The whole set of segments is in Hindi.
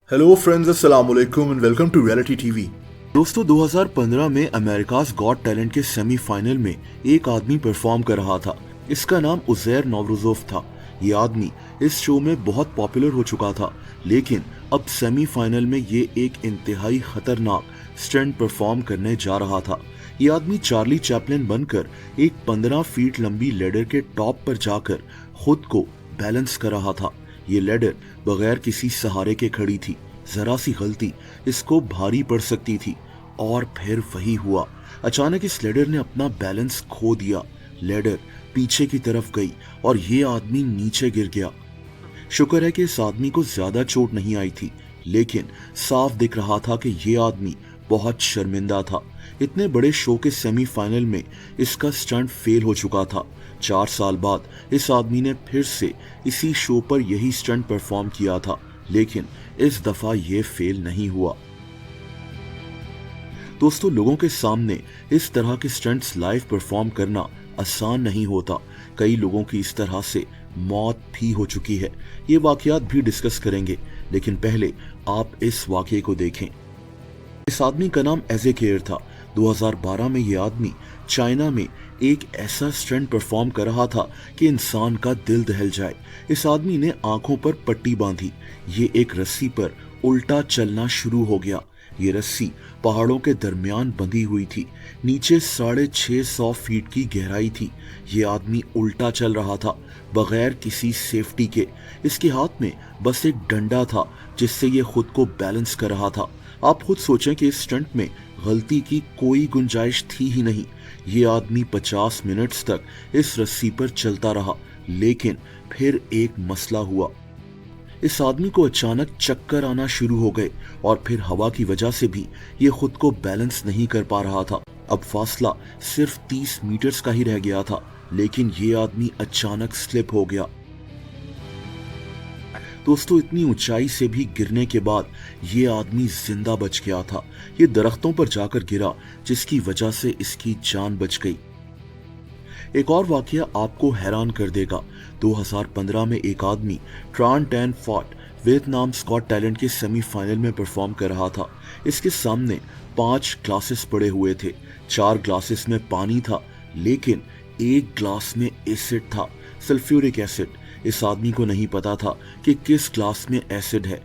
हेलो फ्रेंड्स, अस्सलाम वालेकुम and welcome to reality TV. दोस्तों 2015 में अमेरिकाज गॉट टैलेंट के सेमीफाइनल में एक आदमी परफॉर्म कर रहा था। इसका नाम उज़ैर नौरोज़ोव था। ये आदमी इस शो में बहुत पॉपुलर हो चुका था, लेकिन अब सेमीफाइनल में ये एक इंतहाई खतरनाक स्टंट परफॉर्म करने जा रहा था। ये आदमी चार्ली चैपलिन बनकर एक 15 फीट लंबी लेडर के टॉप पर जाकर खुद को बैलेंस कर रहा था। ये लेडर बगैर किसी सहारे के खड़ी थी। जरा सी गलती इसको भारी पड़ सकती थी। और फिर वही हुआ। अचानक इस लेडर ने अपना बैलेंस खो दिया। लेडर पीछे की तरफ गई और ये आदमी नीचे गिर गया। शुक्र है कि इस आदमी को ज्यादा चोट नहीं आई थी, लेकिन साफ दिख रहा था कि ये आदमी बहुत शर्मिंदा था। इतने बड़े शो के सेमीफाइनल में इसका स्टंट फेल हो चुका था। 4 साल बाद इस आदमी ने फिर से इसी शो पर यही स्टंट परफॉर्म किया था, लेकिन इस दफा ये फेल नहीं हुआ। दोस्तों, लोगों के सामने इस तरह के स्टंट्स लाइव परफॉर्म करना आसान नहीं होता। कई लोगों की इस तरह से मौत भी हो चुकी है। ये वाकयात भी डिस्कस करेंगे, लेकिन पहले आप इस वाकये को देखें। इस आदमी का नाम एज़ेकिएल था। 2012 में ये आदमी चाइना में एक ऐसा स्टंट परफॉर्म कर रहा था कि इंसान का दिल दहल जाए। इस आदमी ने आंखों पर पट्टी बांधी। ये एक रस्सी पर उल्टा चलना शुरू हो गया। ये रस्सी पहाड़ों के दरमियान बंधी हुई थी। नीचे 650 फीट की गहराई थी। ये आदमी उल्टा चल रहा था बगैर किसी सेफ्टी के। इसके हाथ में बस एक डंडा था जिससे ये खुद को बैलेंस कर रहा था। आप खुद सोचें कि इस स्टंट में गलती की कोई गुंजाइश थी ही नहीं। ये आदमी 50 मिनट्स तक इस रस्सी पर चलता रहा, लेकिन फिर एक मसला हुआ। इस आदमी को अचानक चक्कर आना शुरू हो गए और फिर हवा की वजह से भी ये खुद को बैलेंस नहीं कर पा रहा था। अब फासला सिर्फ 30 मीटर्स का ही रह गया था, लेकिन ये आदमी अचानक स्लिप हो गया। दोस्तों, इतनी ऊंचाई से भी गिरने के बाद ये आदमी जिंदा बच गया था। ये दरख्तों पर जाकर गिरा, जिसकी वजह से इसकी जान बच गई। एक और वाकया आपको हैरान कर देगा। 2015 में एक आदमी Tran Tan Phat Vietnam Got talent के सेमीफाइनल में परफॉर्म कर रहा था। इसके सामने 5 ग्लासेस पड़े हुए थे। 4 ग्लासेस में पानी था, लेकिन एक ग्लास में एसिड था, सल्फ्यूरिक एसिड। इस आदमी को नहीं पता था कि किस ग्लास में एसिड है।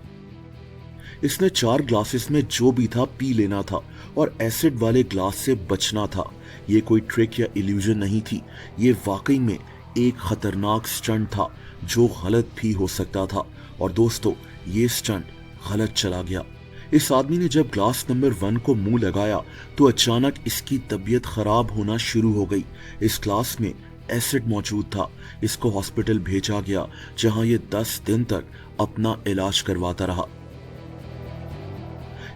इसने 4 ग्लासेस में जो भी था पी लेना था और एसिड वाले ग्लास से बचना था। ये कोई ट्रिक या इल्यूजन नहीं थी। ये वाकई में एक खतरनाक स्टंट था जो गलत भी हो सकता था। और दोस्तों, ये स्टंट गलत चला गया। इस आदमी ने जब ग्लास नंबर 1 को मुंह लगाया तो अचानक इसकी तबीयत खराब होना शुरू हो गई। इस ग्लास में एसिड मौजूद था। इसको हॉस्पिटल भेजा गया, जहां ये 10 दिन तक अपना इलाज करवाता रहा।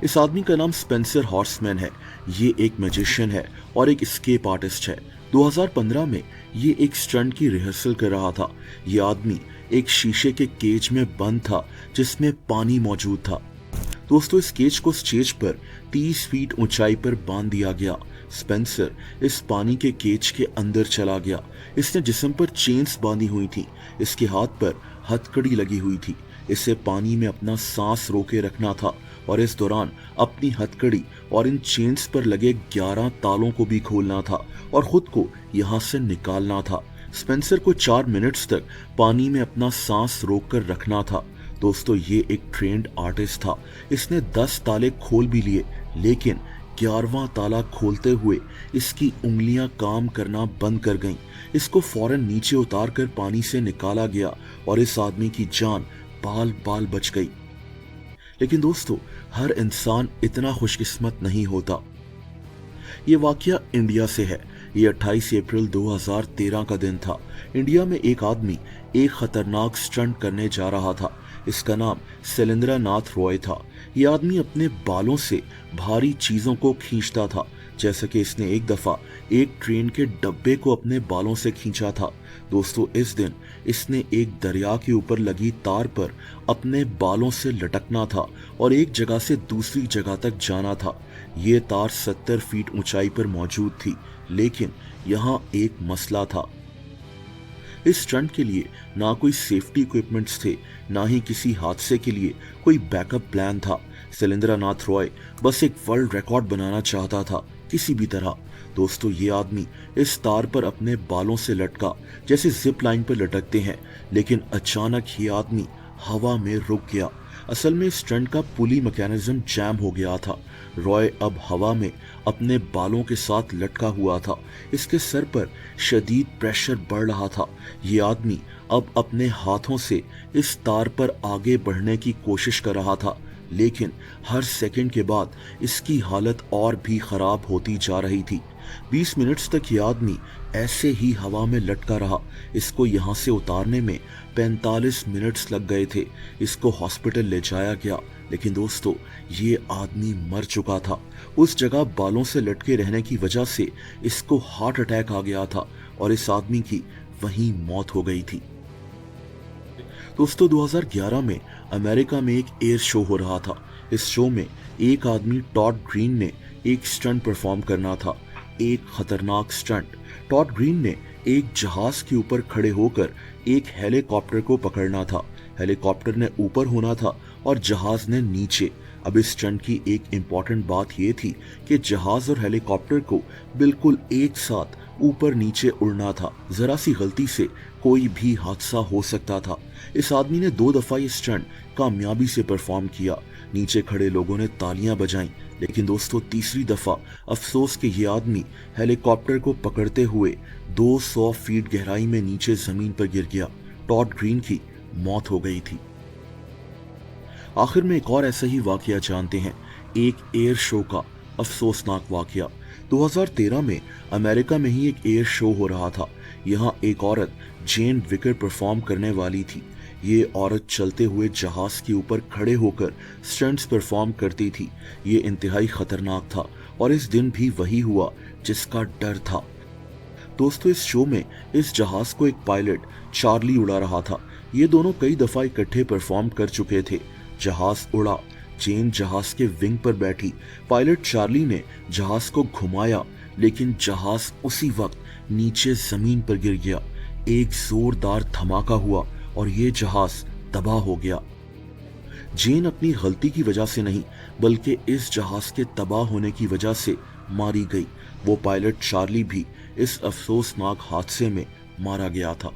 इस आदमी का नाम स्पेंसर हॉर्समैन है। ये एक मैजिशियन है और एक एस्केप आर्टिस्ट है। 2015 में ये एक स्टंट की रिहर्सल कर रहा था। ये आदमी एक शीशे के केज में बंद था जिसमें पानी मौजूद था। दोस्तों, इस केज को स्टेज पर 30 फीट ऊंचाई पर बांध दिया गया। स्पेंसर इस पानी के केज के अंदर चला गया। इसने जिस्म पर चेन्स बांधी हुई थी। इसके हाथ पर हथकड़ी लगी हुई थी। इसे पानी में अपना सांस रोके रखना था और इस दौरान अपनी हथकड़ी और इन चेन्स पर लगे 11 तालों को भी खोलना था और खुद को यहाँ से निकालना था। स्पेंसर को 4 मिनट्स तक पानी में अपना सांस रोककर रखना था। दोस्तों, ये एक ट्रेंड आर्टिस्ट था। इसने 10 ताले खोल भी लिए, लेकिन 11वां ताला खोलते हुए इसकी उंगलियां काम करना बंद कर गईं। इसको फौरन नीचे उतार कर पानी से निकाला गया और इस आदमी की जान बाल बाल बच गई। लेकिन दोस्तों, हर इंसान इतना खुशकिस्मत नहीं होता। ये वाकया इंडिया से है। ये 28 अप्रैल 2013 का दिन था। इंडिया में एक आदमी एक खतरनाक स्टंट करने जा रहा था। इसका नाम शैलेंद्र नाथ रॉय था। ये आदमी अपने बालों से भारी चीजों को खींचता था, जैसे कि इसने एक दफा एक ट्रेन के डब्बे को अपने बालों से खींचा था। दोस्तों, इस दिन इसने एक दरिया के ऊपर लगी तार पर अपने बालों से लटकना था और एक जगह से दूसरी जगह तक जाना था। ये तार 70 फीट ऊंचाई पर मौजूद थी, लेकिन यहाँ एक मसला था। इस स्टंट के लिए ना कोई सेफ्टी इक्विपमेंट्स थे, ना ही किसी हादसे के लिए कोई बैकअप प्लान था। शैलेंद्रनाथ रॉय बस एक वर्ल्ड रिकॉर्ड बनाना चाहता था किसी भी तरह। दोस्तों, ये आदमी इस तार पर अपने बालों से लटका जैसे जिप लाइन पर लटकते हैं, लेकिन अचानक ये आदमी हवा में रुक गया। असल में स्टंट का पुली मैकेनिज्म जैम हो गया था। रॉय अब हवा में अपने बालों के साथ लटका हुआ था। इसके सर पर शदीद प्रेशर बढ़ रहा था। ये आदमी अब अपने हाथों से इस तार पर आगे बढ़ने की कोशिश कर रहा था, लेकिन हर सेकंड के बाद इसकी हालत और भी खराब होती जा रही थी। 20 मिनट्स तक ये आदमी ऐसे ही हवा में लटका रहा। इसको यहाँ से उतारने में 45 मिनट्स लग गए थे। इसको हॉस्पिटल ले जाया गया, लेकिन दोस्तों, ये आदमी मर चुका था। उस जगह बालों से लटके रहने की वजह से इसको हार्ट अटैक आ गया था और इस आदमी की वहीं मौत हो गई थी। दोस्तों, 2011 में अमेरिका में एक एयर शो हो रहा था। इस शो में एक आदमी टॉड ग्रीन ने एक स्टंट परफॉर्म करना था, एक खतरनाक स्टंट। टॉड ग्रीन ने एक जहाज के ऊपर खड़े होकर एक हेलीकॉप्टर को पकड़ना था। हेलीकॉप्टर ने ऊपर होना था और जहाज ने नीचे। अब इस स्टंट की एक इम्पॉर्टेंट बात यह थी कि जहाज और हेलीकॉप्टर को बिल्कुल एक साथ ऊपर नीचे उड़ना था। जरा सी गलती से कोई भी हादसा हो सकता था। इस आदमी ने 2 दफा ये स्टंट कामयाबी से परफॉर्म किया। नीचे खड़े लोगों ने तालियां बजाईं, लेकिन दोस्तों, तीसरी दफा अफसोस कि ये आदमी हेलीकॉप्टर को पकड़ते हुए 200 फीट गहराई में नीचे जमीन पर गिर गया। टॉड ग्रीन की मौत हो गई थी। आखिर में एक और ऐसा ही वाकया जानते हैं, एक एयर शो का अफसोसनाक वाकया। 2013 में अमेरिका में ही एक एयर शो हो रहा था। यहाँ एक औरत जेन विकर परफॉर्म करने वाली थी। ये औरत चलते हुए जहाज के ऊपर खड़े होकर स्टंट्स परफॉर्म करती थी। ये इंतहाई खतरनाक था और इस दिन भी वही हुआ जिसका डर था। दोस्तों, इस शो में इस जहाज को एक पायलट चार्ली उड़ा रहा था। ये दोनों कई दफा इकट्ठे परफॉर्म कर चुके थे। जहाज उड़ा, जेन जहाज के विंग पर बैठी। पायलट चार्ली ने जहाज को घुमाया, लेकिन जहाज उसी वक्त नीचे जमीन पर गिर गया। एक जोरदार धमाका हुआ और ये जहाज तबाह हो गया। जेन अपनी गलती की वजह से नहीं, बल्कि इस जहाज के तबाह होने की वजह से मारी गई। वो पायलट चार्ली भी इस अफसोसनाक हादसे में मारा गया था।